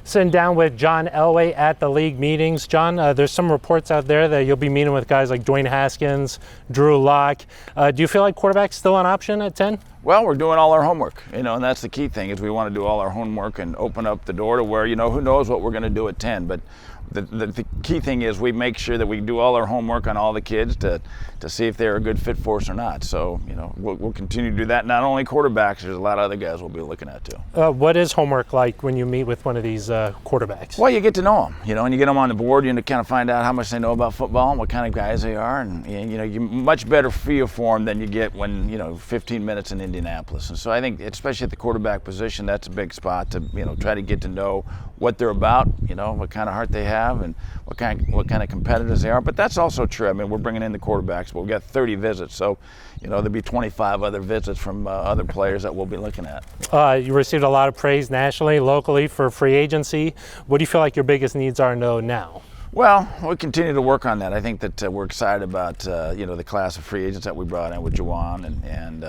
Sitting down with John Elway at the league meetings. John, there's some reports out there that you'll be meeting with guys like Dwayne Haskins, Drew Lock. Do you feel like quarterback's still an option at 10? Well, we're doing all our homework, and that's the key thing is we want to do all our homework and open up the door to where, who knows what we're going to do at 10. But the key thing is we make sure that we do all our homework on all the kids to see if they're a good fit for us or not. So, we'll continue to do that. Not only quarterbacks, there's a lot of other guys we'll be looking at too. What is homework like when you meet with one of these quarterbacks? Well, you get to know them, and you get them on the board, you kind of find out how much they know about football and what kind of guys they are. And, you much better feel for them than you get when, 15 minutes in Indianapolis. And so I think, especially at the quarterback position, that's a big spot to, try to get to know what they're about, what kind of heart they have and what kind of competitors they are. But that's also true. I mean, we're bringing in the quarterbacks, but we've got 30 visits. So, there'll be 25 other visits from other players that we'll be looking at. You received a lot of praise nationally, locally for free agency. What do you feel like your biggest needs are now? Well, we continue to work on that. I think that we're excited about the class of free agents that we brought in with Juwan and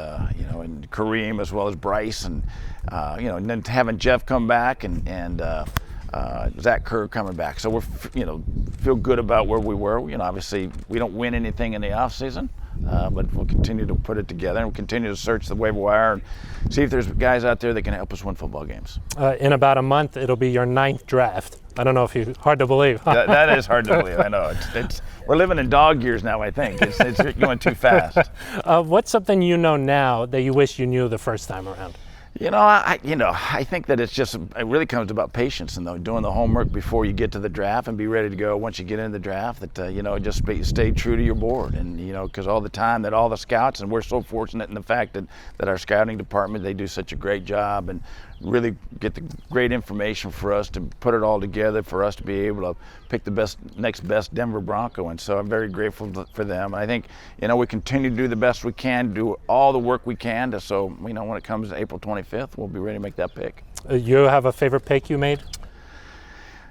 Kareem as well as Bryce and then having Jeff come back and Zach Kerr coming back. So we're feel good about where we were. Obviously we don't win anything in the off season. But we'll continue to put it together and we'll continue to search the waiver wire and see if there's guys out there that can help us win football games. In about a month, it'll be your 9th draft. I don't know if you, hard to believe. That is hard to believe. I know. We're living in dog years now, I think. It's going too fast. What's something you know now that you wish you knew the first time around? I think that it really comes about patience and doing the homework before you get to the draft and be ready to go once you get into the draft. That just stay true to your board and because all the time that all the scouts, and we're so fortunate in the fact that our scouting department, they do such a great job and really get the great information for us to put it all together for us to be able to pick the next best Denver Bronco. And so I'm very grateful for them. And I think we continue to do the best we can, do all the work we can so when it comes to April 25th, we'll be ready to make that pick. You have a favorite pick you made?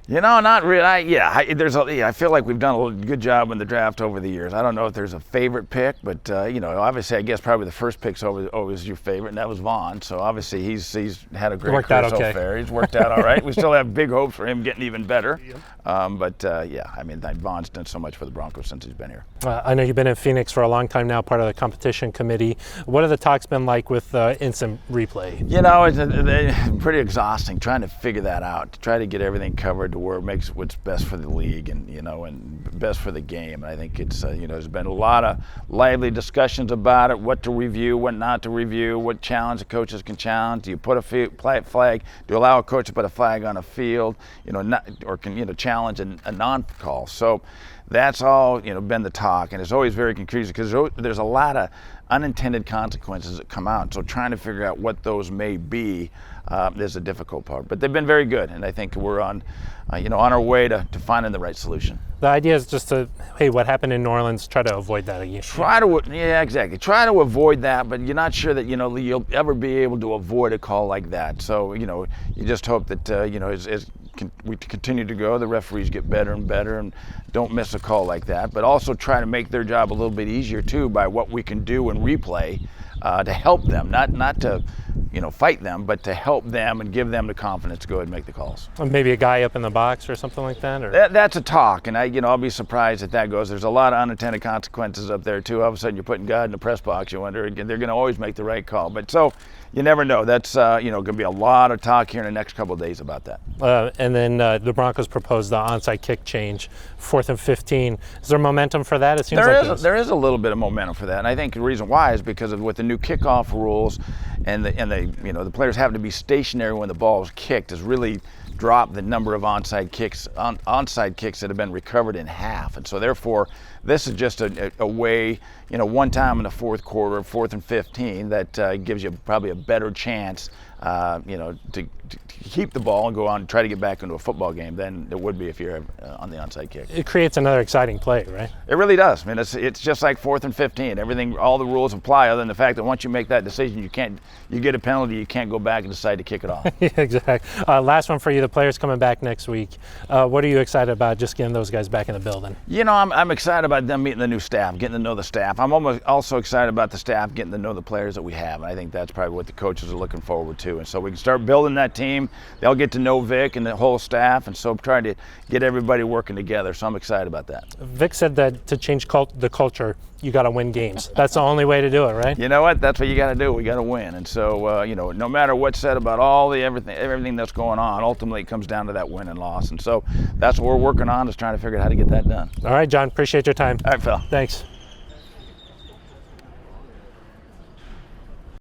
Not really. I feel like we've done a good job in the draft over the years. I don't know if there's a favorite pick, but obviously I guess probably the first pick's always your favorite, and that was Vaughn. So obviously he's had a great career so far. He's worked out all right. We still have big hopes for him getting even better. Vaughn's done so much for the Broncos since he's been here. I know you've been in Phoenix for a long time now, part of the competition committee. What have the talks been like with instant replay? It's pretty exhausting trying to figure that out, to try to get everything covered to where it makes what's best for the league and and best for the game. And I think it's there's been a lot of lively discussions about it, what to review, what not to review, what challenge the coaches can challenge. Do you put a flag? Do you allow a coach to put a flag on a field? Can challenge a non-call? So that's all been the talk, and it's always very confusing because there's a lot of unintended consequences that come out. So trying to figure out what those may be is a difficult part. But they've been very good, and I think we're on our way to finding the right solution. The idea is just what happened in New Orleans, try to avoid that again. Exactly. Try to avoid that, but you're not sure that you'll ever be able to avoid a call like that. So you just hope that as we continue to go, the referees get better and better and don't miss a call like that, but also try to make their job a little bit easier too by what we can do in replay to help them, not to fight them, but to help them and give them the confidence to go ahead and make the calls. Or maybe a guy up in the box or something like that? Or? That's a talk, and I'll be surprised if that goes. There's a lot of unintended consequences up there too. All of a sudden you're putting God in the press box, you wonder, they're going to always make the right call. But so you never know. That's going to be a lot of talk here in the next couple of days about that. And then the Broncos proposed the onside kick change, 4th and 15. Is there momentum for that? It seems there is a little bit of momentum for that, and I think the reason why is because with the new kickoff rules and the players having to be stationary when the ball is kicked has really dropped the number of onside kicks that have been recovered in half. And so therefore this is just a way, one time in the fourth quarter, 4th and 15, that gives you probably a better chance to keep the ball and go on and try to get back into a football game than it would be if you're on the onside kick. It creates another exciting play, right? It really does. I mean, it's just like 4th and 15. All the rules apply other than the fact that once you make that decision, you get a penalty, you can't go back and decide to kick it off. Yeah, exactly. Last one for you, the players coming back next week. What are you excited about just getting those guys back in the building? I'm excited about them meeting the new staff, getting to know the staff. I'm also excited about the staff getting to know the players that we have. And I think that's probably what the coaches are looking forward to. And so we can start building that team. They'll get to know Vic and the whole staff, and so trying to get everybody working together. So I'm excited about that. Vic said that to change the culture, you got to win games. That's the only way to do it, right? You know what? That's what you got to do. We got to win. And so, you know, no matter what's said about everything that's going on, ultimately it comes down to that win and loss. And so that's what we're working on, is trying to figure out how to get that done. All right, John, appreciate your time. All right, Phil. Thanks.